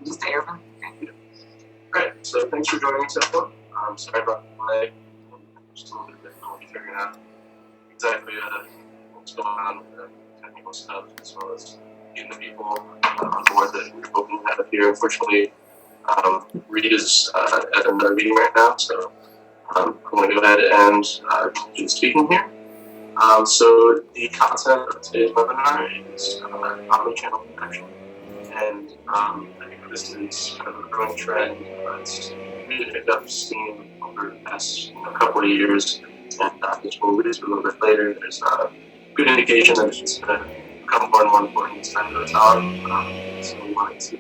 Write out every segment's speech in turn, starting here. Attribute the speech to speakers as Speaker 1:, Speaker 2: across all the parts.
Speaker 1: Just stay open.
Speaker 2: Great. So thanks for joining us, everyone. Sorry about the delay. Just a little bit difficult figuring out exactly what's going on with the technical stuff, as well as getting the people on board that we're hoping to have here. Unfortunately, Reed is at another meeting right now, so I'm going to go ahead and begin speaking here. So the content of today's webinar is omni-channel protection. And I think this is kind of a growing trend. It's really picked up steam over the past couple of years, and as we'll read a little bit later, there's a good indication that it's going to become more and more important as time goes on. So we wanted to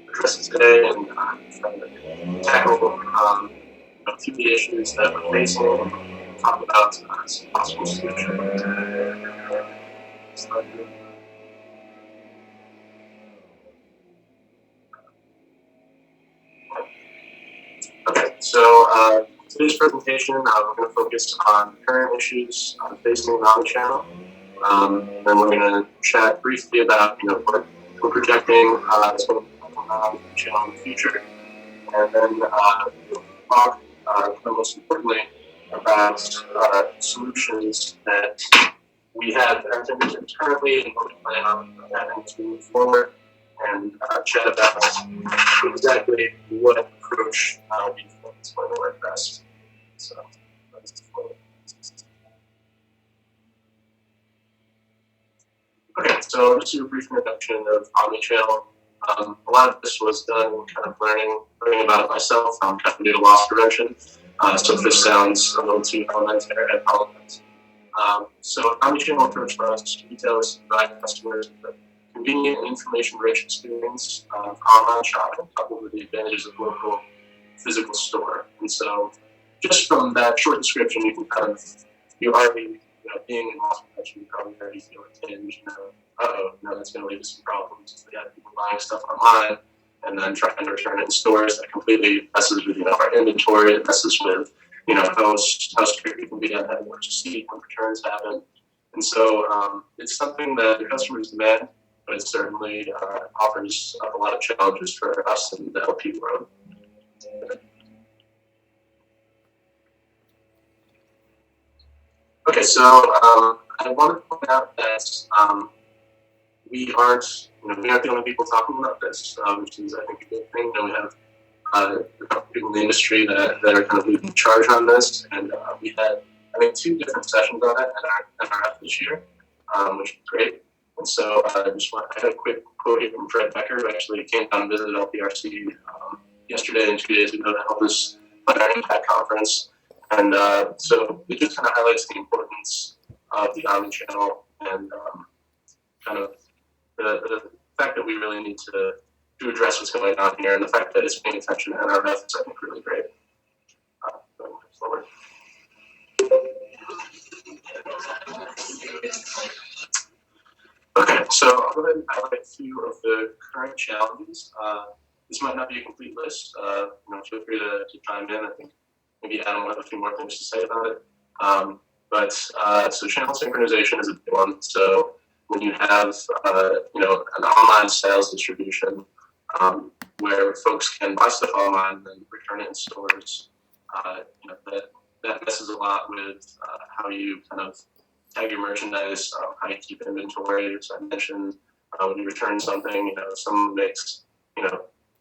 Speaker 2: address it today and try to tackle a few of the issues that we're facing and talk about some possible solutions. Okay, so today's presentation, we're going to focus on current issues facing the Omni-Channel. Then we're going to chat briefly about what we're projecting as going on Omni-Channel in the future, and then talk, most importantly, about solutions that we have at our fingertips currently and what we plan on having to move forward, and chat about exactly what approach we think is going to work best. So, okay, so just a brief introduction of Omni-Channel. A lot of this was done kind of learning about it myself. I'm kind of new to loss prevention, so if this sounds a little too elementary, I apologize. So Omni-Channel approach for us retailers provide customers with a convenient and information-rich experience of online shopping, coupled with the advantages of local physical store. And so, just from that short description, you can kind of, you already, being in loss prevention, you probably already feel a tinge, that's going to lead to some problems. We got people buying stuff online and then trying to return it in stores. That completely messes with, our inventory. It messes with, how strict we can be on having what you see when returns happen. And so, it's something that the customers demand, but it certainly offers up a lot of challenges for us in the LP world. Okay, so I want to point out that we aren't the only people talking about this, which is, I think, a good thing. We have a couple people in the industry that are kind of leading charge on this, and we had, I think, 2 different sessions on it at our NRF this year, which was great. And so I had a quick quote here from Fred Becker, who actually came down and visited LPRC yesterday and 2 days ago to help us on our Impact conference. And so it just kind of highlights the importance of the Omni-Channel and kind of the fact that we really need to address what's going on here, and the fact that it's paying attention to NRF is, I think, really great. Going forward. Okay, so I'll go ahead and highlight a few of the current challenges. This might not be a complete list. Feel free to chime in. I think maybe Adam will have a few more things to say about it. So channel synchronization is a big one. So when you have an online sales distribution where folks can buy stuff online and then return it in stores, that messes a lot with how you kind of tag your merchandise, how you keep inventory. As I mentioned, when you return something, someone makes,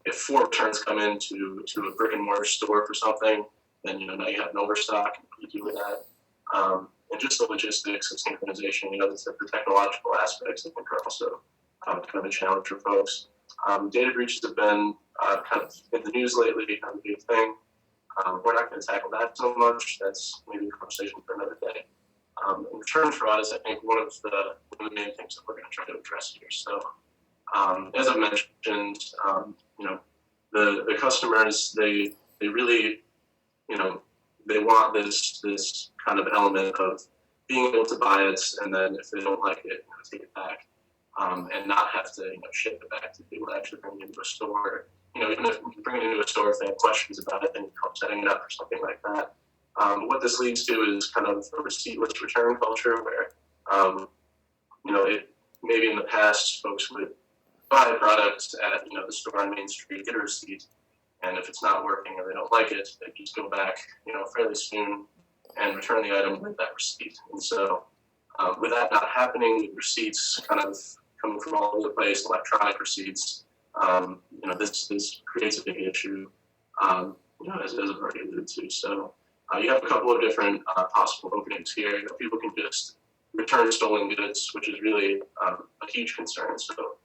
Speaker 2: if 4 returns come into a brick and mortar store for something, then now you have an overstock. You deal with that, and just the logistics of synchronization. The technological aspects I think are also kind of a challenge for folks. Data breaches have been kind of in the news lately, kind of a big thing. We're not going to tackle that so much. That's maybe a conversation for another day. Return fraud is, I think, one of the main things that we're going to try to address here. So, as I mentioned, the customers, they really, they want this kind of element of being able to buy it, and then if they don't like it, take it back, and not have to ship it back to people that actually bring it into a store. Even if you bring it into a store, if they have questions about it, then you come setting it up or something like that. What this leads to is kind of a receiptless return culture where, maybe in the past folks would buy a product at the store on Main Street, get a receipt, and if it's not working or they don't like it, they just go back fairly soon and return the item with that receipt. And so with that not happening, with receipts kind of coming from all over the place, electronic receipts, this creates a big issue, as I've already alluded to. So you have a couple of different possible openings here. People can just return stolen goods, which is really a huge concern. So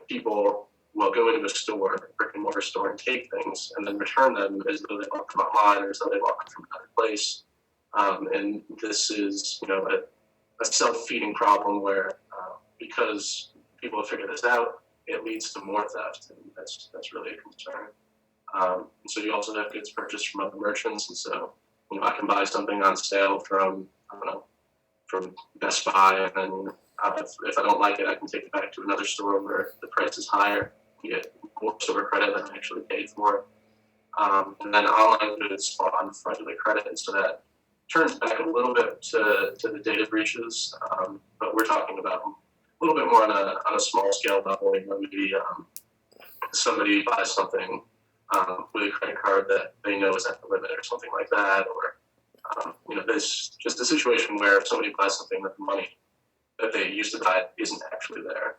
Speaker 2: people will go into a store, a brick and mortar store, and take things and then return them as though they bought them online or as though they bought them from another place. And this is, a self-feeding problem where because people have figured this out, it leads to more theft, and that's really a concern. And so you also have goods purchased from other merchants, and so I can buy something on sale from from Best Buy, and then if I don't like it, I can take it back to another store where the price is higher. You get more store credit than I actually paid for. And then online goods on fraudulent credit, and so that turns back a little bit to the data breaches, but we're talking about a little bit more on a small scale level. Maybe somebody buys something with a credit card that they know is at the limit or something like that, or there's just a situation where if somebody buys something that the money that they used to buy isn't actually there.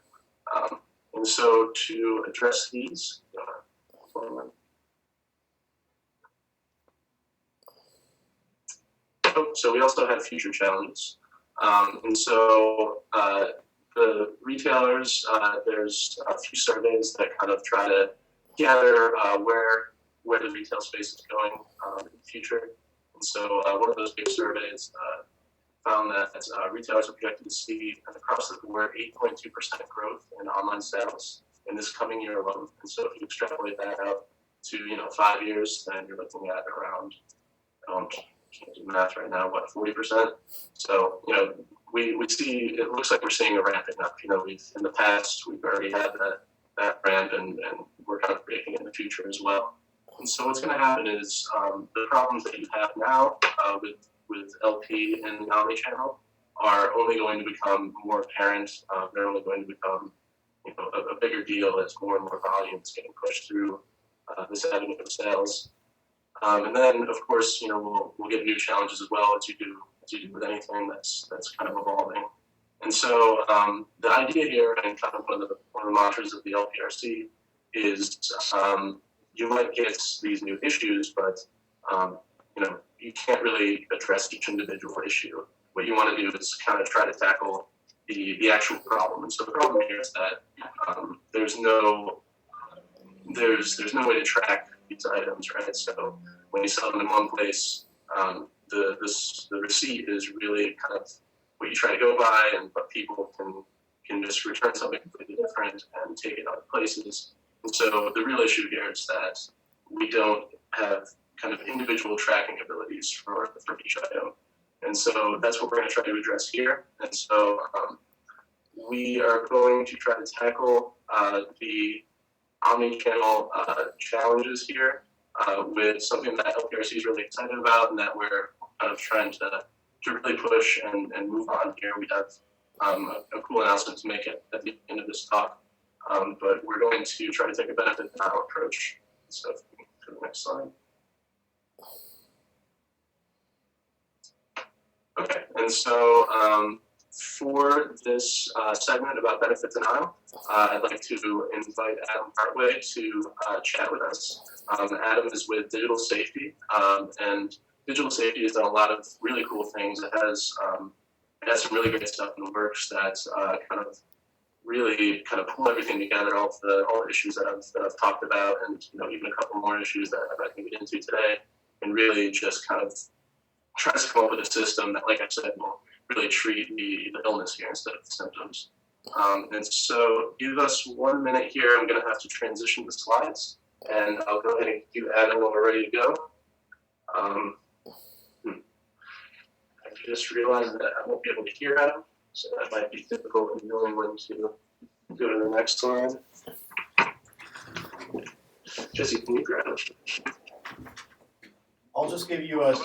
Speaker 2: And so to address these, so we also have future challenges. And so the retailers, there's a few surveys that kind of try to gather where the retail space is going in the future. And so one of those big surveys found that retailers are projected to see across the board 8.2% growth in online sales in this coming year alone. And so if you extrapolate that out to 5 years, then you're looking at around can't do math right now, 40%. So we see, it looks like we're seeing a ramping up. We've in the past we've already had that ramp, and we're kind of breaking in the future as well. And so what's going to happen is the problems that you have now with LP and the Omni-Channel are only going to become more apparent. They're only going to become a bigger deal as more and more volume is getting pushed through this avenue of sales. And then, of course, we'll get new challenges as well, as you do with anything that's kind of evolving. And so the idea here, and kind of one of the mantras of the LPRC, is you might get these new issues, but you can't really address each individual issue. What you want to do is kind of try to tackle the actual problem. And so the problem here is that there's no way to track these items, right? So when you sell them in one place, the receipt is really kind of what you try to go by, but people can just return something completely different and take it other places. And so the real issue here is that we don't have kind of individual tracking abilities for each item. And so that's what we're going to try to address here. And so we are going to try to tackle the Omni-Channel challenges here with something that LPRC is really excited about, and that we're kind of trying to really push and move on here. We have a cool announcement to make at the end of this talk, but we're going to try to take a benefit now approach. So if we can go to the next slide. Okay, and so for this segment about benefit denial, I'd like to invite Adam Hartway to chat with us. Adam is with Digital Safety, and Digital Safety has done a lot of really cool things. It has some really great stuff in the works that really pull everything together, all the issues that I've talked about, and even a couple more issues that I can get into today, and really just kind of tries to come up with a system that, like I said, will really treat the illness here instead of the symptoms. And so give us 1 minute here. I'm going to have to transition the slides, and I'll go ahead and cue Adam when we're ready to go. I just realized that I won't be able to hear Adam, so that might be difficult in knowing when to go to the next slide. Jesse, can you grab it?
Speaker 1: I'll just give you a.
Speaker 3: I'm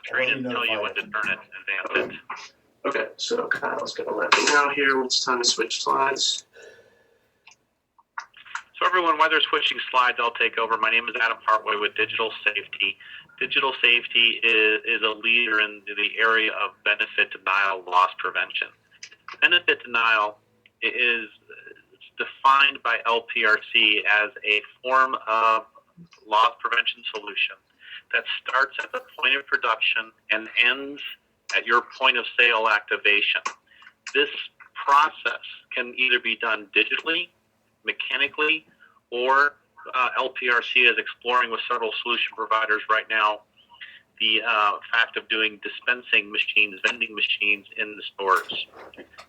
Speaker 3: trained to tell you when to turn it and advance it.
Speaker 2: Okay, so Kyle's going to let me know here when it's time to switch slides.
Speaker 3: everyone, while they're switching slides, I'll take over. My name is Adam Hartway with Digital Safety. Digital Safety is a leader in the area of benefit denial loss prevention. Benefit denial is defined by LPRC as a form of loss prevention solution that starts at the point of production and ends at your point of sale activation. This process can either be done digitally, mechanically, or LPRC is exploring with several solution providers right now the fact of doing dispensing machines, vending machines in the stores.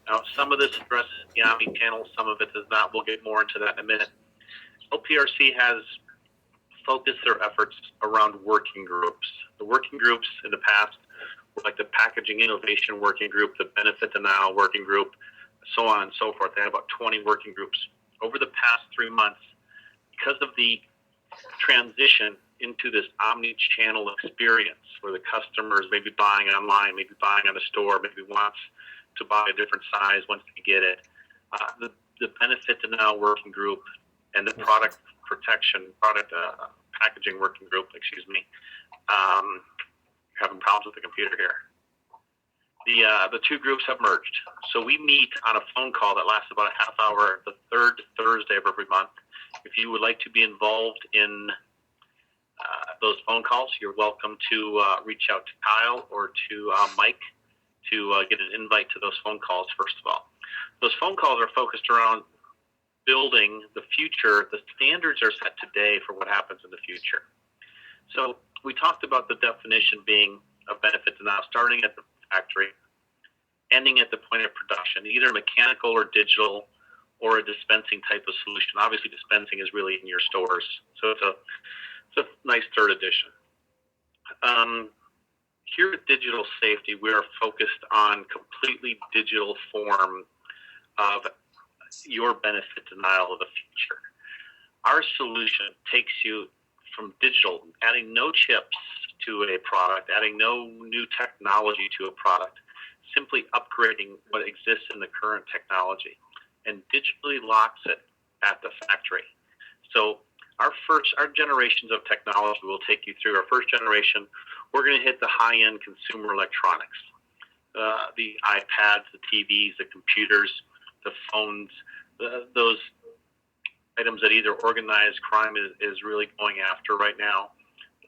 Speaker 3: Now, some of this addresses the Omni-Channel, some of it does not. We'll get more into that in a minute. LPRC has focused their efforts around working groups. The working groups in the past were like the Packaging Innovation Working Group, the Benefit Denial Working Group, so on and so forth. They had about 20 working groups. Over the past 3 months, because of the transition into this Omni-Channel experience where the customers may be buying online, maybe buying at a store, maybe wants to buy a different size once they get it, the Benefit Denial Working Group and the Product Packaging Working Group, having problems with the computer here. The two groups have merged. So we meet on a phone call that lasts about a half hour the third Thursday of every month. If you would like to be involved in those phone calls, you're welcome to reach out to Kyle or to Mike to get an invite to those phone calls, first of all. Those phone calls are focused around building the future. The standards are set today for what happens in the future. So we talked about the definition being a benefit denial, starting at the factory, ending at the point of production, either mechanical or digital or a dispensing type of solution. Obviously, dispensing is really in your stores. So it's a nice third edition. Here at Digital Safety, we are focused on completely digital form of your benefit denial of the future. Our solution takes you from digital, adding no chips to a product, adding no new technology to a product, simply upgrading what exists in the current technology, and digitally locks it at the factory. So our generations of technology will take you through. Our first generation, we're going to hit the high-end consumer electronics, the iPads, the TVs, the computers, the phones, those items that either organized crime is really going after right now,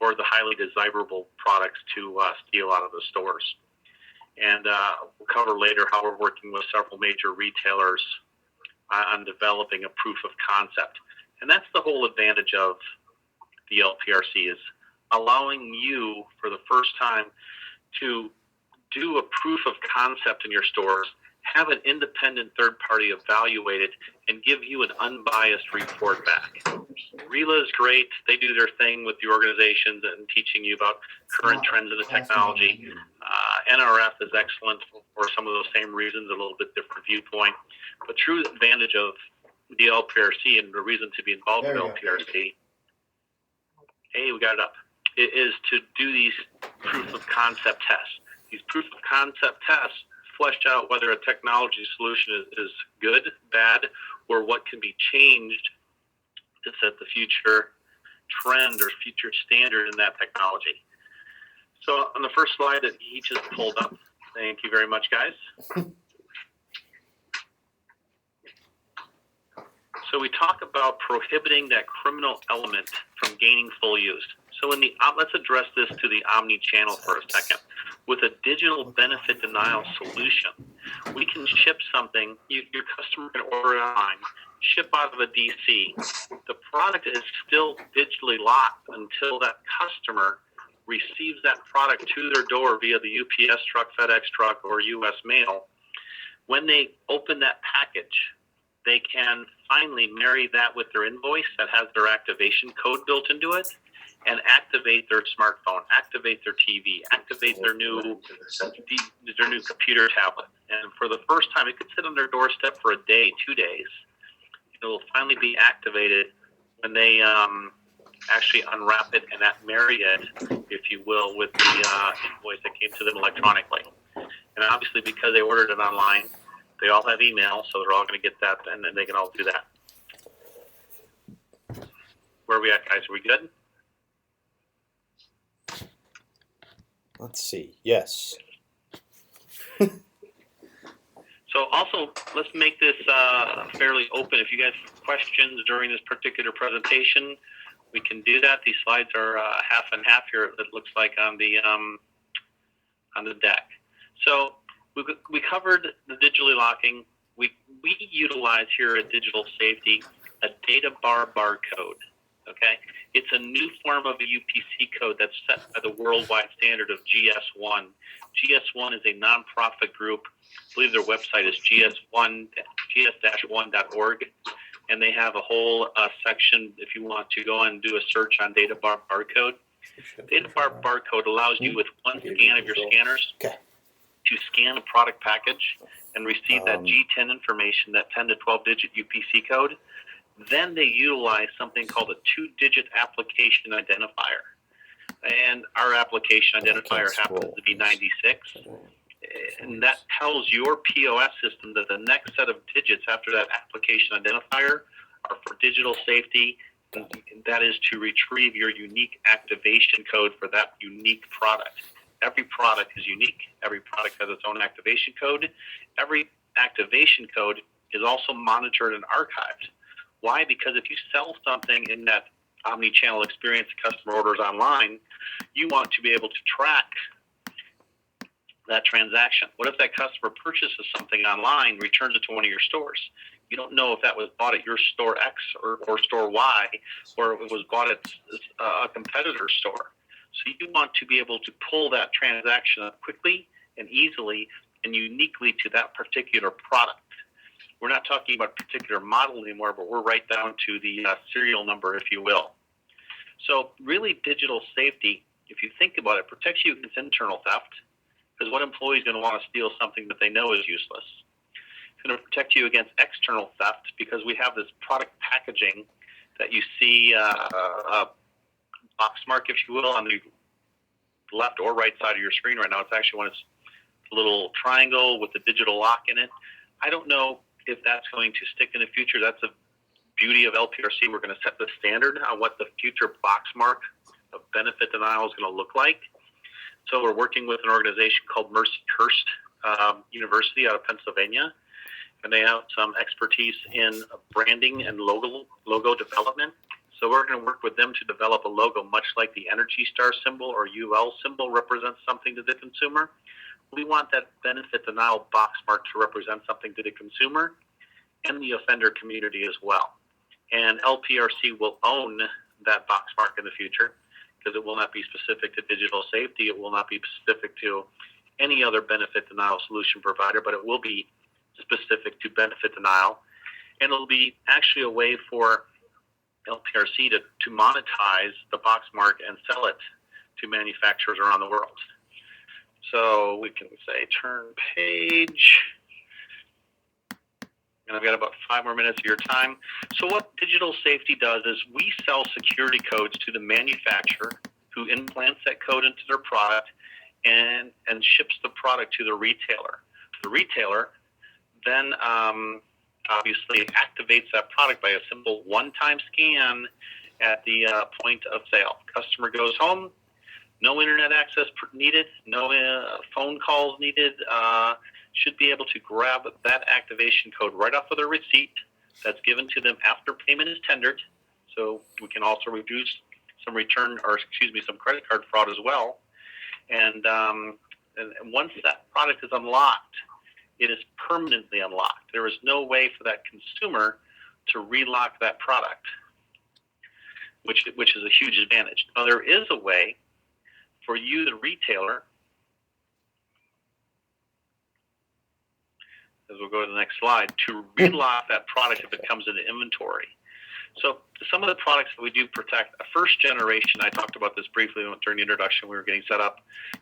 Speaker 3: or the highly desirable products to steal out of the stores. And we'll cover later how we're working with several major retailers on developing a proof of concept. And that's the whole advantage of the LPRC, is allowing you for the first time to do a proof of concept in your stores, have an independent third party evaluate it, and give you an unbiased report back. RELA is great. They do their thing with the organizations and teaching you about current trends in the technology. NRF is excellent for some of those same reasons, a little bit different viewpoint. But true advantage of the LPRC and the reason to be involved in LPRC, hey, we got it up, it is to do these proof of concept tests. These proof of concept tests flesh out whether a technology solution is good, bad, or what can be changed to set the future trend or future standard in that technology. So on the first slide that he just pulled up, thank you very much, guys. So we talk about prohibiting that criminal element from gaining full use. So let's address this to the Omni-Channel for a second. With a digital benefit denial solution, we can ship something, your customer can order it online, ship out of a DC. The product is still digitally locked until that customer receives that product to their door via the UPS truck, FedEx truck, or US mail. When they open that package, they can finally marry that with their invoice that has their activation code built into it, and activate their smartphone, activate their TV, activate their new computer tablet. And for the first time, it could sit on their doorstep for a day, 2 days. It will finally be activated when they actually unwrap it and marry it, if you will, with the invoice that came to them electronically. And obviously, because they ordered it online, they all have email, so they're all going to get that, and then they can all do that. are we at, guys? Are we good?
Speaker 1: Let's see. Yes.
Speaker 3: So also, let's make this fairly open. If you guys have questions during this particular presentation, we can do that. These slides are half and half here, it looks like, on the deck. So we covered the digitally locking. We utilize here at Digital Safety a data bar barcode. Okay, it's a new form of a UPC code that's set by the worldwide standard of GS1. GS1 is a nonprofit group. I believe their website is gs-1.org, and they have a whole section if you want to go and do a search on data bar barcode. Data bar barcode allows you with one scan of your scanners to scan a product package and receive that G10 information, that 10 to 12 digit UPC code. Then they utilize something called a 2-digit application identifier. And our application identifier happens to be 96. And that tells your POS system that the next set of digits after that application identifier are for digital safety. And that is to retrieve your unique activation code for that unique product. Every product is unique. Every product has its own activation code. Every activation code is also monitored and archived. Why? Because if you sell something in that Omni-Channel Experience customer orders online, you want to be able to track that transaction. What if that customer purchases something online, returns it to one of your stores? You don't know if that was bought at your store X or store Y, or if it was bought at a competitor's store. So you want to be able to pull that transaction up quickly and easily and uniquely to that particular product. We're not talking about a particular model anymore, but we're right down to the serial number, if you will. So really, digital safety, if you think about it, protects you against internal theft, because what employee is going to want to steal something that they know is useless? It's going to protect you against external theft, because we have this product packaging that you see a box mark, if you will, on the left or right side of your screen right now. It's actually when it's a little triangle with the digital lock in it. I don't know if that's going to stick in the future. That's the beauty of LPRC. We're going to set the standard on what the future box mark of benefit denial is going to look like. So we're working with an organization called Mercyhurst University out of Pennsylvania, and they have some expertise in branding and logo development. So we're going to work with them to develop a logo much like the Energy Star symbol or UL symbol represents something to the consumer. We want that benefit denial box mark to represent something to the consumer and the offender community as well. And LPRC will own that box mark in the future, because it will not be specific to digital safety. It will not be specific to any other benefit denial solution provider, but it will be specific to benefit denial. And it'll be actually a way for LPRC to monetize the box mark and sell it to manufacturers around the world. So we can say turn page. And I've got about 5 more minutes of your time. So what digital safety does is we sell security codes to the manufacturer, who implants that code into their product and ships the product to the retailer. The retailer then obviously activates that product by a simple one-time scan at the point of sale. Customer goes home, no internet access needed, no phone calls needed, should be able to grab that activation code right off of their receipt that's given to them after payment is tendered. So we can also reduce some some credit card fraud as well. And once that product is unlocked, it is permanently unlocked. There is no way for that consumer to relock that product, which is a huge advantage. Now, there is a way for you, the retailer, as we'll go to the next slide, to relock that product if it comes into inventory. So some of the products that we do protect, a first generation, I talked about this briefly during the introduction, we were getting set up,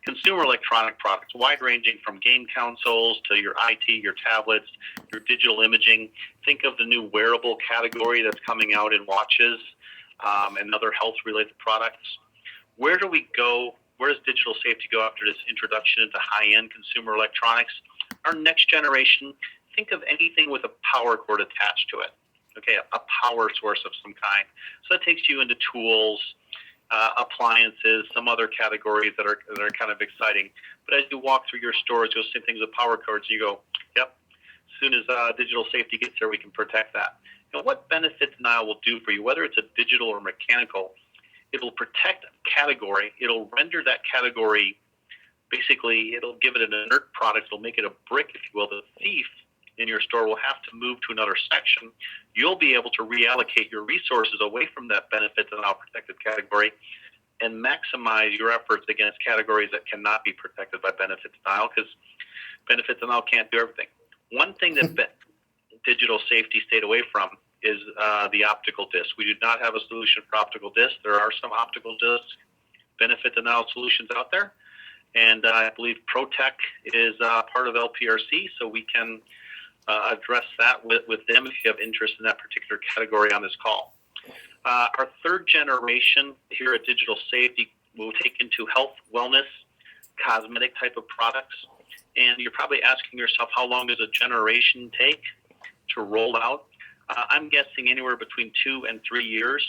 Speaker 3: consumer electronic products, wide ranging from game consoles to your IT, your tablets, your digital imaging. Think of the new wearable category that's coming out in watches and other health related products. Where do we go? Where does digital safety go after this introduction into high-end consumer electronics? Our next generation, think of anything with a power cord attached to it. okay, a power source of some kind. So that takes you into tools, appliances, some other categories that are kind of exciting. But as you walk through your stores, you'll see things with power cords. You go, yep. As soon as digital safety gets there, we can protect that. And what benefit denial will do for you, whether it's a digital or mechanical, it'll protect a category. It'll render that category, basically, it'll give it an inert product. It'll make it a brick, if you will. The thief in your store will have to move to another section. You'll be able to reallocate your resources away from that benefit denial protected category and maximize your efforts against categories that cannot be protected by benefit denial, because benefit denial can't do everything. One thing that digital safety stayed away from is the optical disc. We do not have a solution for optical disc. There are some optical disc benefit denial solutions out there, and I believe ProTech is part of LPRC, so we can address that with them if you have interest in that particular category on this call. Our third generation here at Digital Safety will take into health, wellness, cosmetic type of products. And you're probably asking yourself, how long does a generation take to roll out? I'm guessing anywhere between 2 and 3 years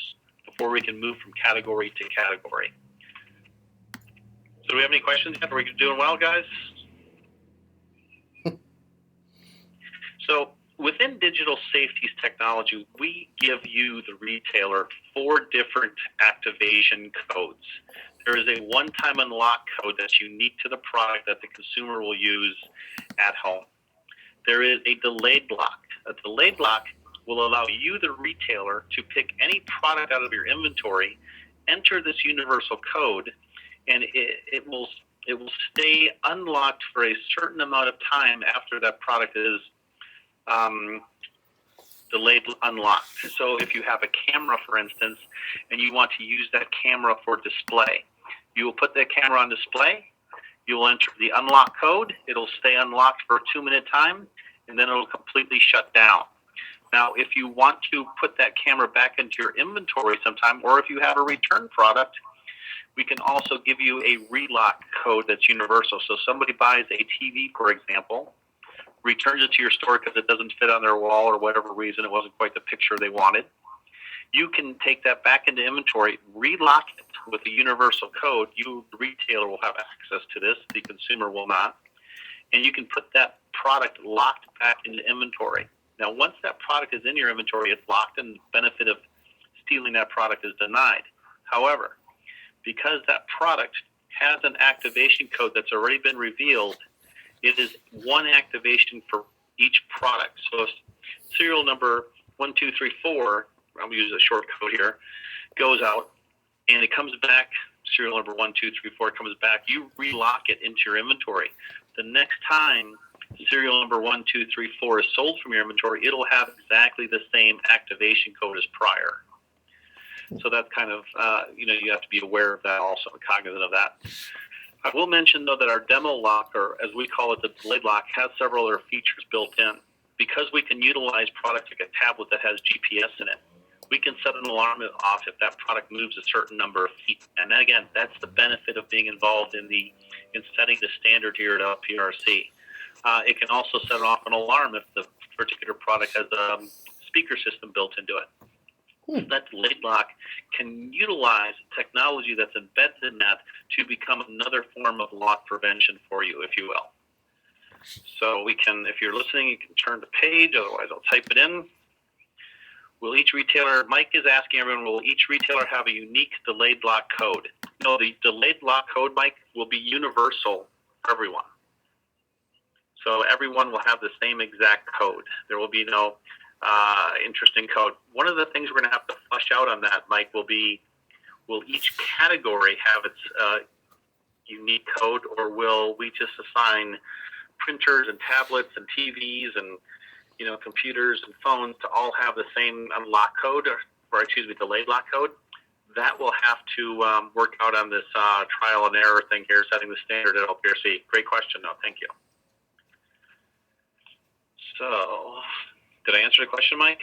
Speaker 3: before we can move from category to category. So do we have any questions yet? Are we doing well, guys? So within digital safety's technology, we give you, the retailer, 4 different activation codes. There is a one-time unlock code that's unique to the product that the consumer will use at home. There is a delayed lock. A delayed lock will allow you, the retailer, to pick any product out of your inventory, enter this universal code, and it will stay unlocked for a certain amount of time after that product is delayed unlocked. So if you have a camera, for instance, and you want to use that camera for display, you will put that camera on display, you will enter the unlock code, it'll stay unlocked for a 2-minute time, and then it'll completely shut down. Now, if you want to put that camera back into your inventory sometime, or if you have a return product, we can also give you a relock code that's universal. So somebody buys a TV, for example, returns it to your store because it doesn't fit on their wall or whatever reason, it wasn't quite the picture they wanted. You can take that back into inventory, relock it with a universal code. You, the retailer, will have access to this. The consumer will not. And you can put that product locked back into inventory. Now, once that product is in your inventory, it's locked, and the benefit of stealing that product is denied. However, because that product has an activation code that's already been revealed, it is one activation for each product. So serial number 1234, I'm going to use a short code here, goes out, and it comes back, serial number 1234 comes back, you relock it into your inventory. The next time serial number 1234 is sold from your inventory, it'll have exactly the same activation code as prior. So that's kind of, you have to be aware of that also, cognizant of that. I will mention, though, that our demo lock, or as we call it, the delayed lock, has several other features built in. Because we can utilize products like a tablet that has GPS in it, we can set an alarm off if that product moves a certain number of feet. And then again, that's the benefit of being involved in setting the standard here at LPRC. It can also set off an alarm if the particular product has a speaker system built into it. That delayed lock can utilize technology that's embedded in that to become another form of lock prevention for you, if you will. So we can, if you're listening, you can turn the page, otherwise I'll type it in. Will each retailer, Mike is asking everyone, will each retailer have a unique delayed lock code? No, the delayed lock code, Mike, will be universal for everyone. So everyone will have the same exact code. There will be no interesting code. One of the things we're going to have to flesh out on that, Mike, will each category have its unique code, or will we just assign printers and tablets and TVs and computers and phones to all have the same unlock code, or delayed lock code? That will have to work out on this trial and error thing here, setting the standard at LPRC. Great question, though. Thank you. So, did I answer the question, Mike?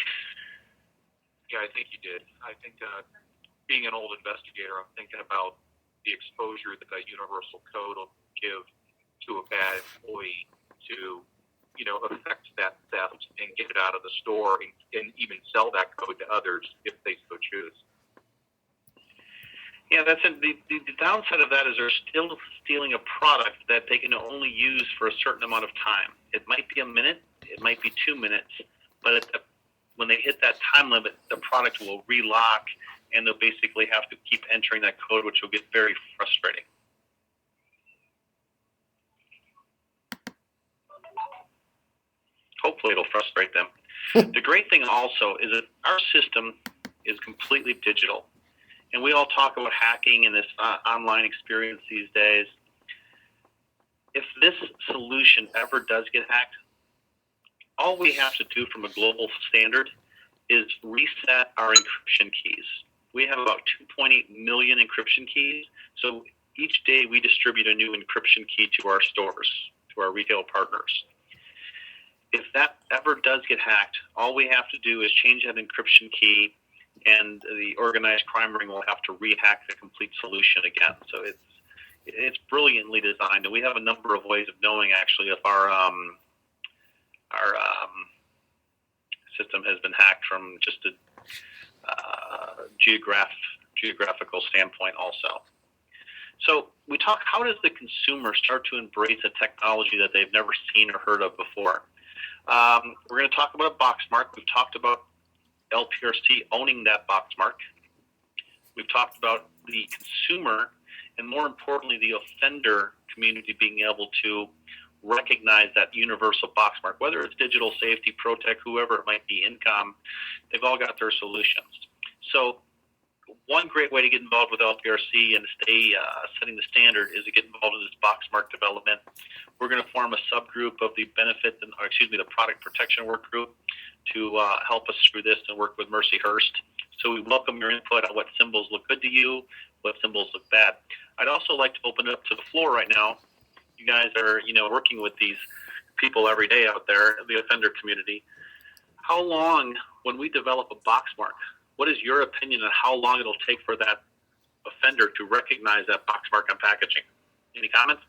Speaker 4: Yeah, I think you did. I think being an old investigator, I'm thinking about the exposure that that universal code will give to a bad employee to affect that theft and get it out of the store and even sell that code to others if they so choose.
Speaker 3: Yeah, that's it. The downside of that is they're still stealing a product that they can only use for a certain amount of time. It might be a minute, it might be 2 minutes, but when they hit that time limit, the product will relock, and they'll basically have to keep entering that code, which will get very frustrating. Hopefully it'll frustrate them. The great thing also is that our system is completely digital. And we all talk about hacking and this online experience these days. If this solution ever does get hacked, all we have to do from a global standard is reset our encryption keys. We have about 2.8 million encryption keys. So each day we distribute a new encryption key to our stores, to our retail partners. If that ever does get hacked, all we have to do is change that encryption key, and the organized crime ring will have to rehack the complete solution again. So it's brilliantly designed, and we have a number of ways of knowing actually if our system has been hacked from just a geographical standpoint also. So we talk, how does the consumer start to embrace a technology that they've never seen or heard of before? We're going to talk about a box mark. We've talked about LPRC owning that box mark. We've talked about the consumer, and more importantly, the offender community being able to recognize that universal box mark, whether it's digital safety, ProTech, whoever it might be, Incom, they've all got their solutions. So one great way to get involved with LPRC and stay setting the standard is to get involved in this box mark development. We're going to form a subgroup of the the product protection work group to help us through this and work with Mercy Hurst. So we welcome your input on what symbols look good to you, what symbols look bad. I'd also like to open it up to the floor right now. You guys are, working with these people every day out there, the offender community. How long, when we develop a box mark, what is your opinion on how long it'll take for that offender to recognize that box mark on packaging? Any comments?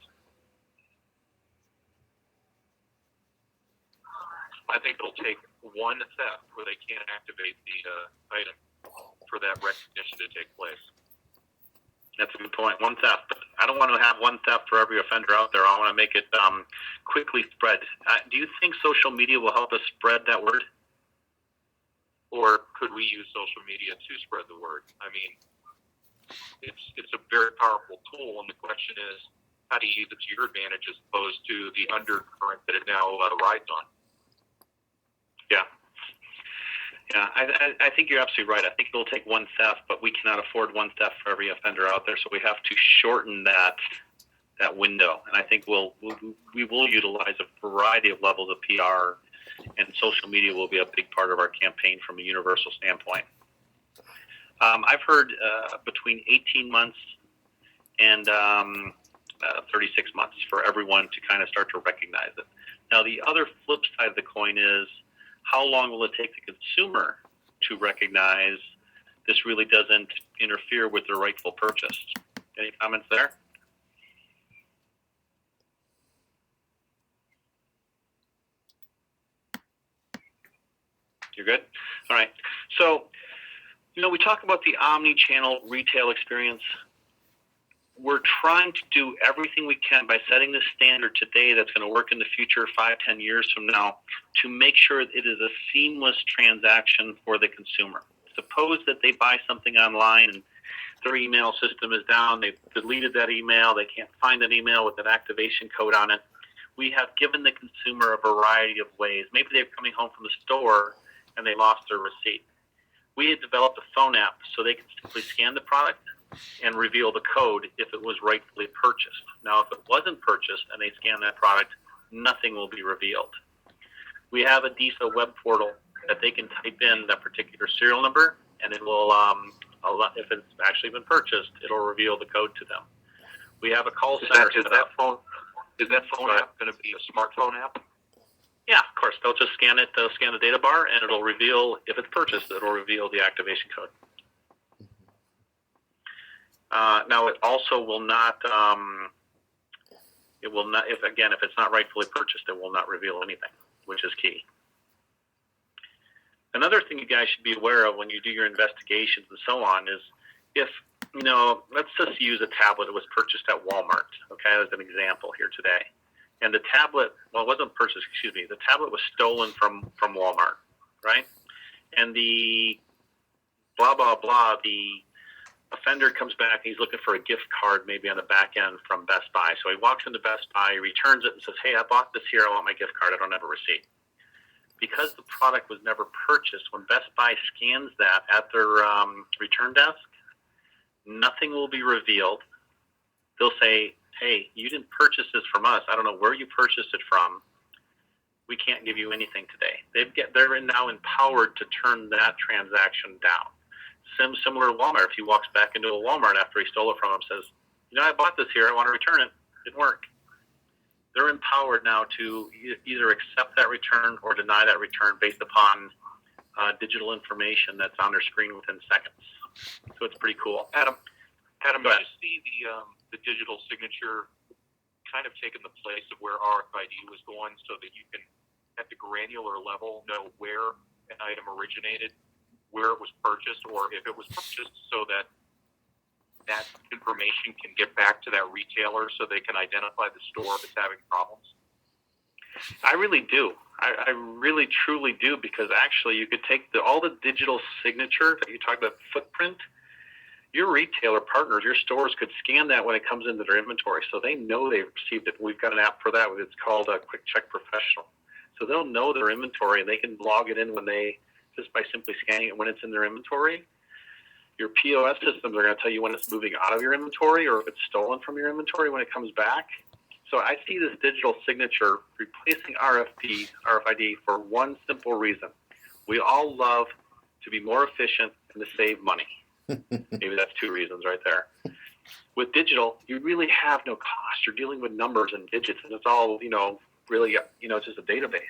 Speaker 4: I think it'll take one theft where they can't activate the item for that recognition to take place.
Speaker 3: That's a good point. One theft, but I don't want to have one theft for every offender out there. I want to make it quickly spread. Do you think social media will help us spread that word?
Speaker 4: Or could we use social media to spread the word? I mean, it's a very powerful tool, and the question is, how do you use it to your advantage as opposed to the undercurrent that it now rides on?
Speaker 3: Yeah, I think you're absolutely right. I think it'll take one theft, but we cannot afford one theft for every offender out there, so we have to shorten that window. And I think we will utilize a variety of levels of PR, and social media will be a big part of our campaign from a universal standpoint. I've heard between 18 months and 36 months for everyone to kind of start to recognize it. Now, the other flip side of the coin is, how long will it take the consumer to recognize this really doesn't interfere with their rightful purchase? Any comments there? You're good? All right. So, we talk about the omni-channel retail experience. We're trying to do everything we can by setting the standard today that's going to work in the future 5-10 years from now to make sure it is a seamless transaction for the consumer. Suppose that they buy something online and their email system is down, they've deleted that email, they can't find an email with an activation code on it. We have given the consumer a variety of ways. Maybe they're coming home from the store and they lost their receipt. We had developed a phone app so they can simply scan the product and reveal the code if it was rightfully purchased. Now, if it wasn't purchased and they scan that product, nothing will be revealed. We have a DISA web portal that they can type in that particular serial number, and it will, if it's actually been purchased, it'll reveal the code to them. We have a call center.
Speaker 4: Is that phone app going to be a smartphone app?
Speaker 3: Yeah, of course. They'll just scan it. They'll scan the data bar, and it'll reveal, if it's purchased, it'll reveal the activation code. Now, it also will not, It will not, if it's not rightfully purchased, it will not reveal anything, which is key. Another thing you guys should be aware of when you do your investigations and so on is if, let's just use a tablet that was purchased at Walmart, okay, as an example here today. And the tablet, it wasn't purchased, the tablet was stolen from Walmart, right? And the blah, blah, blah, the offender comes back and he's looking for a gift card maybe on the back end from Best Buy. So he walks into Best Buy, he returns it and says, hey, I bought this here, I want my gift card, I don't have a receipt. Because the product was never purchased, when Best Buy scans that at their return desk, nothing will be revealed. They'll say, hey, you didn't purchase this from us. I don't know where you purchased it from. We can't give you anything today. They're now empowered to turn that transaction down. Similar to Walmart. If he walks back into a Walmart after he stole it from him, says, I bought this here, I want to return it. It didn't work. They're empowered now to either accept that return or deny that return based upon digital information that's on their screen within seconds. So it's pretty cool.
Speaker 4: Adam, you see the digital signature kind of taking the place of where RFID was going, so that you can, at the granular level, know where an item originated, where it was purchased, or if it was purchased, so that information can get back to that retailer so they can identify the store that's having problems?
Speaker 3: I really do. I really, truly do, because actually you could take all the digital signature that you talked about, footprint, your retailer partners, your stores could scan that when it comes into their inventory, so they know they've received it. We've got an app for that. It's called Quick Check Professional. So they'll know their inventory, and they can log it in just by simply scanning it when it's in their inventory. Your POS systems are going to tell you when it's moving out of your inventory or if it's stolen from your inventory when it comes back. So I see this digital signature replacing RFID for one simple reason. We all love to be more efficient and to save money. Maybe that's two reasons right there. With digital, you really have no cost. You're dealing with numbers and digits, and it's all, really, it's just a database.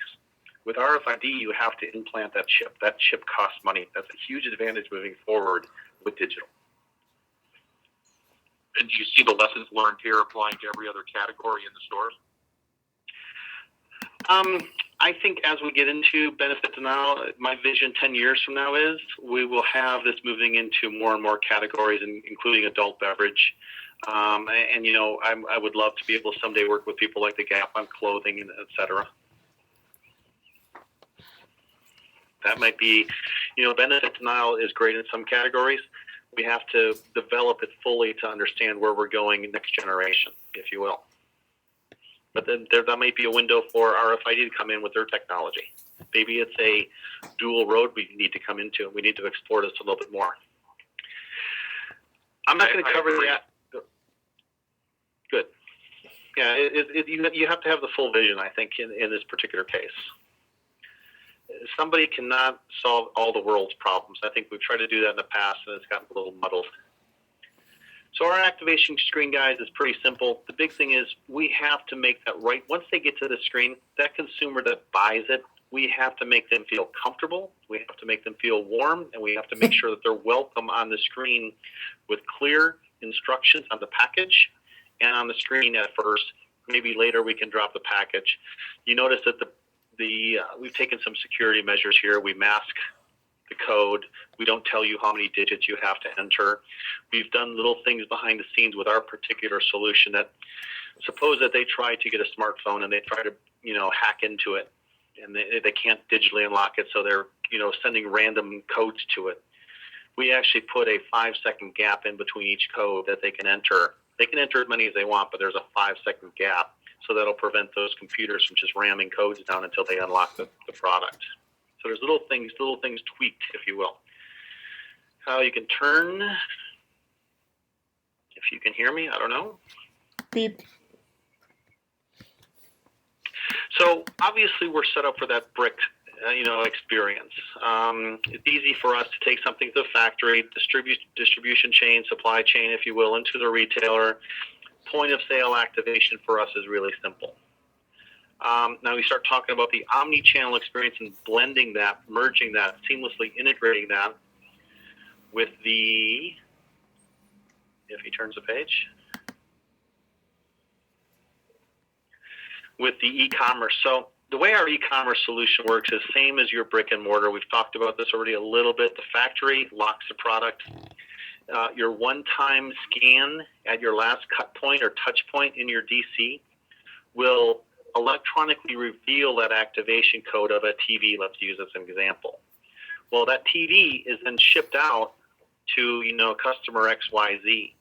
Speaker 3: With RFID, you have to implant that chip. That chip costs money. That's a huge advantage moving forward with digital.
Speaker 4: And do you see the lessons learned here applying to every other category in the stores?
Speaker 3: I think as we get into benefit denial, my vision 10 years from now is we will have this moving into more and more categories, including adult beverage. I would love to be able to someday work with people like the Gap on clothing, and et cetera. That might be, benefit denial is great in some categories. We have to develop it fully to understand where we're going in next generation, if you will. But then that might be a window for RFID to come in with their technology. Maybe it's a dual road we need to come into, and we need to explore this a little bit more. I'm not going to cover that. Good. Yeah, you have to have the full vision, I think, in this particular case. Somebody cannot solve all the world's problems. I think we've tried to do that in the past, and it's gotten a little muddled. So our activation screen, guys, is pretty simple. The big thing is we have to make that right. Once they get to the screen, that consumer that buys it, we have to make them feel comfortable. We have to make them feel warm, and we have to make sure that they're welcome on the screen with clear instructions on the package and on the screen at first. Maybe later we can drop the package. You notice that we've taken some security measures here. We mask the code. We don't tell you how many digits you have to enter. We've done little things behind the scenes with our particular solution that suppose that they try to get a smartphone and they try to, hack into it, and they can't digitally unlock it, so they're, sending random codes to it. We actually put a 5-second gap in between each code that they can enter. They can enter as many as they want, but there's a 5-second gap. So that'll prevent those computers from just ramming codes down until they unlock the product. So there's little things tweaked, if you will. How you can turn, if you can hear me, I don't know.
Speaker 1: Beep.
Speaker 3: So obviously we're set up for that brick, experience. It's easy for us to take something to the factory, distribution chain, supply chain, if you will, into the retailer. Point of sale activation for us is really simple. Now we start talking about the Omni-Channel Experience and blending that, merging that, seamlessly integrating that with the, if he turns the page. with the e-commerce. So the way our e-commerce solution works is same as your brick and mortar. We've talked about this already a little bit. The factory locks the product. Your one-time scan at your last cut point or touch point in your DC will electronically reveal that activation code of a TV. Let's use as an example. Well, that TV is then shipped out to, customer XYZ.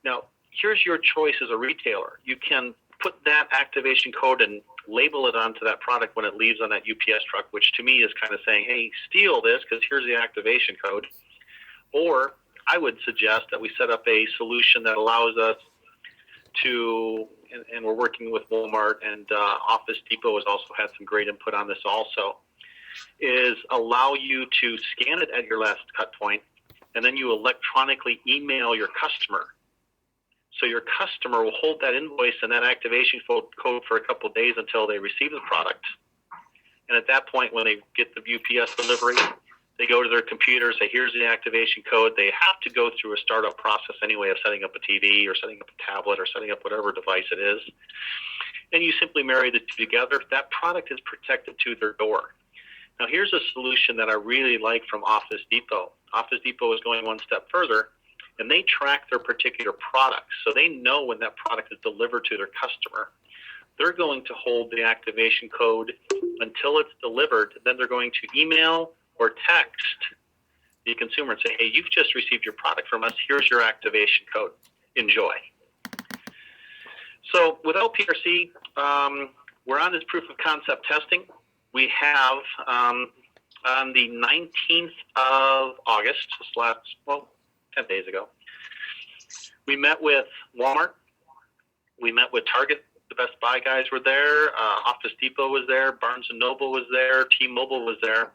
Speaker 3: Now, here's your choice as a retailer. You can put that activation code and label it onto that product when it leaves on that UPS truck, which to me is kind of saying, hey, steal this because here's the activation code. Or I would suggest that we set up a solution that allows us to, and we're working with Walmart, and Office Depot has also had some great input on this also, is allow you to scan it at your last cut point, and then you electronically email your customer. So your customer will hold that invoice and that activation code for a couple of days until they receive the product. And at that point, when they get the UPS delivery, they go to their computer, say, here's the activation code. They have to go through a startup process anyway of setting up a TV or setting up a tablet or setting up whatever device it is. And you simply marry the two together. That product is protected to their door. Now, here's a solution that I really like from Office Depot. Office Depot is going one step further, and they track their particular products. So they know when that product is delivered to their customer. They're going to hold the activation code until it's delivered. Then they're going to email or text the consumer and say, hey, you've just received your product from us. Here's your activation code. Enjoy. So with LPRC, we're on this proof of concept testing. We have on the 19th of August, just 10 days ago, we met with Walmart. We met with Target. The Best Buy guys were there. Office Depot was there. Barnes & Noble was there. T-Mobile was there.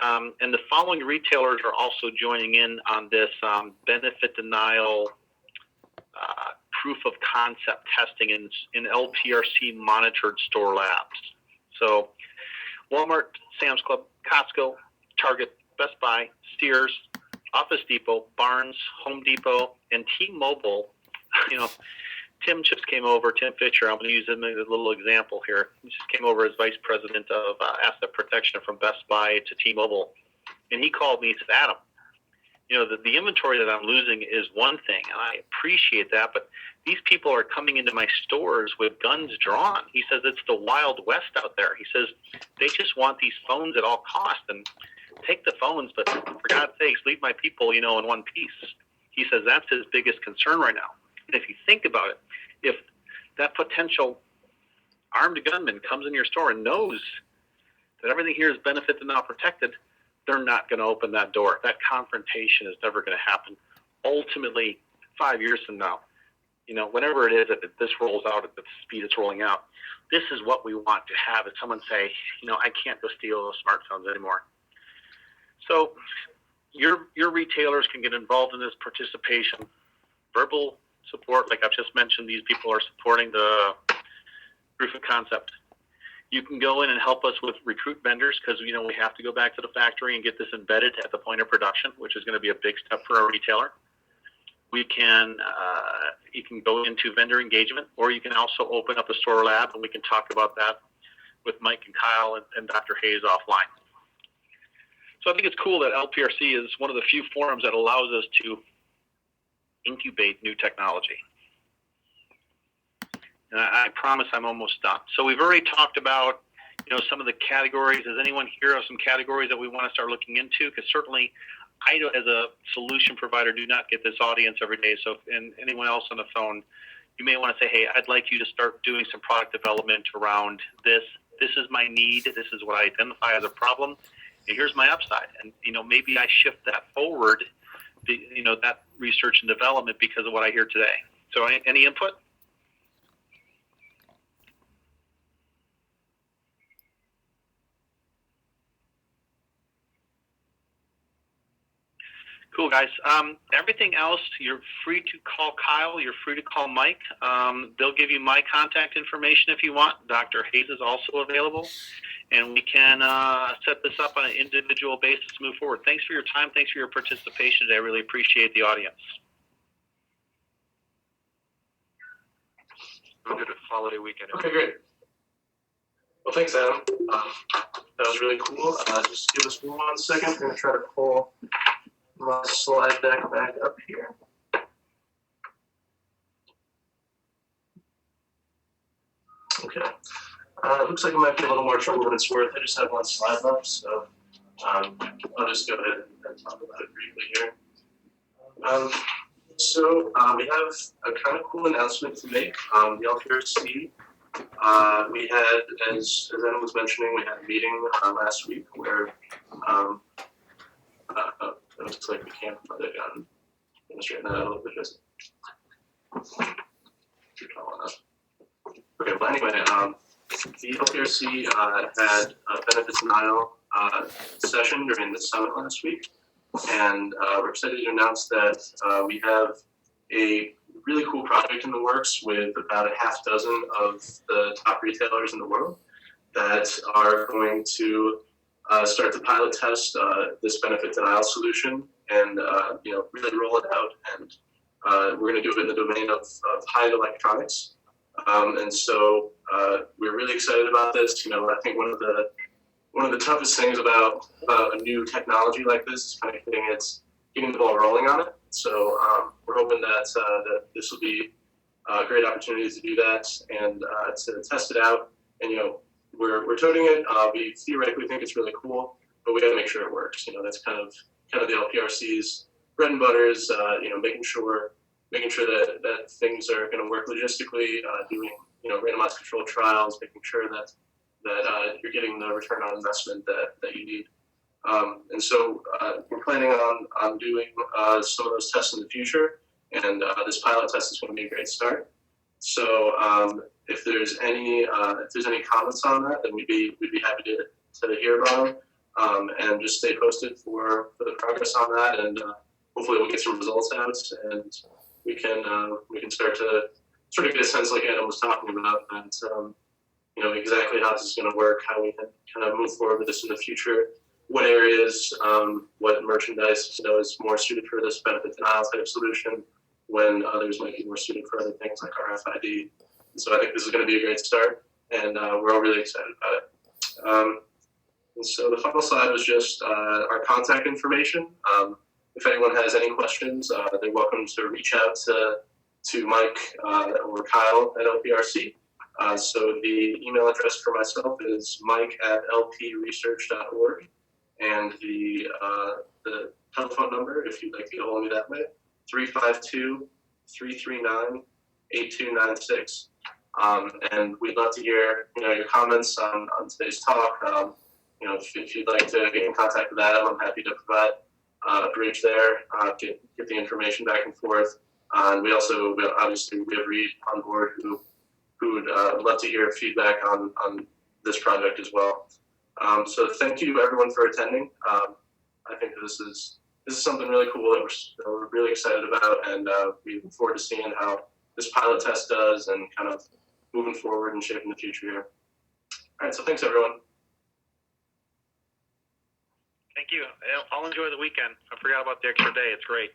Speaker 3: And the following retailers are also joining in on this benefit denial proof of concept testing in LPRC monitored store labs. So Walmart, Sam's Club, Costco, Target, Best Buy, Sears, Office Depot, Barnes, Home Depot, and T-Mobile. Tim just came over, Tim Fisher. I'm going to use him as a little example here. He just came over as Vice President of Asset Protection from Best Buy to T-Mobile. And he called me and said, Adam, the inventory that I'm losing is one thing, and I appreciate that, but these people are coming into my stores with guns drawn. He says it's the Wild West out there. He says they just want these phones at all costs, and take the phones, but for God's sakes, leave my people, in one piece. He says that's his biggest concern right now. And if you think about it, if that potential armed gunman comes in your store and knows that everything here is benefit denial protected, they're not going to open that door. That confrontation is never going to happen. Ultimately, 5 years from now, whenever it is that this rolls out at the speed it's rolling out, this is what we want to have, is someone say, I can't go steal those smartphones anymore. So your retailers can get involved in this participation. Verbal support, like I've just mentioned, these people are supporting the proof of concept. You can go in and help us with recruit vendors because, we have to go back to the factory and get this embedded at the point of production, which is going to be a big step for our retailer. We can, you can go into vendor engagement, or you can also open up a store lab, and we can talk about that with Mike and Kyle and Dr. Hayes offline. So I think it's cool that LPRC is one of the few forums that allows us to incubate new technology. And I promise I'm almost done. So we've already talked about, some of the categories. Does anyone here have some categories that we want to start looking into? Because certainly I, as a solution provider, do not get this audience every day. So, and anyone else on the phone, you may want to say, hey, I'd like you to start doing some product development around this. This is my need. This is what I identify as a problem. And here's my upside. And, maybe I shift that forward, that research and development because of what I hear today. So any input? Cool, guys. Everything else, you're free to call Kyle. You're free to call Mike. They'll give you my contact information if you want. Dr. Hayes is also available. And we can set this up on an individual basis to move forward. Thanks for your time. Thanks for your participation today. I really appreciate the audience.
Speaker 4: Have a good holiday weekend.
Speaker 2: Okay, great. Well, thanks, Adam. That was really cool. Just give us 1 second. I'm going to try to pull my slide deck back up here. Okay. It looks like it might be a little more trouble than it's worth. I just have 1 slide left, so I'll just go ahead and talk about it briefly here. So we have a kind of cool announcement to make. The LPRC, we had, as Anna was mentioning, we had a meeting last week where it looks like we can't let it straighten that out a little bit. Just okay, well anyway, the LPRC had a benefits denial session during the summit last week, and we're excited to announce that we have a really cool project in the works with about a half dozen of the top retailers in the world that are going to start to pilot test this benefit denial solution and really roll it out. And we're going to do it in the domain of high-end electronics. And so we're really excited about this. I think one of the toughest things about a new technology like this is kind of getting the ball rolling on it. So we're hoping that this will be a great opportunity to do that and to test it out. And we're toting it. We theoretically think it's really cool, but we got to make sure it works. That's kind of the LPRC's bread and butter is making sure that things are going to work logistically, doing randomized controlled trials, making sure that you're getting the return on investment that you need. And so we're planning on doing some of those tests in the future, and this pilot test is going to be a great start. So if there's any comments on that, then we'd be happy to hear about them, and just stay posted for the progress on that, and hopefully we'll get some results out, and we can start to sort of get a sense, like Adam was talking about, that exactly how this is going to work, how we can kind of move forward with this in the future, what areas, what merchandise is more suited for this benefit denial type solution, when others might be more suited for other things like RFID. And so I think this is going to be a great start, and we're all really excited about it. And so the final slide was just our contact information. If anyone has any questions, they're welcome to reach out to Mike or Kyle at LPRC. So the email address for myself is mike@lpresearch.org, and the telephone number, if you'd like to get a hold of me that way, 352-339-8296. And we'd love to hear your comments on today's talk. If you'd like to get in contact with Adam, I'm happy to provide a bridge there, get the information back and forth. And we have Reed on board who would love to hear feedback on this project as well. So thank you everyone for attending. I think this is something really cool that we're really excited about, and we look forward to seeing how this pilot test does and kind of moving forward and shaping the future here. All right, so thanks everyone.
Speaker 3: Thank you. I'll enjoy the weekend. I forgot about the extra day. It's great.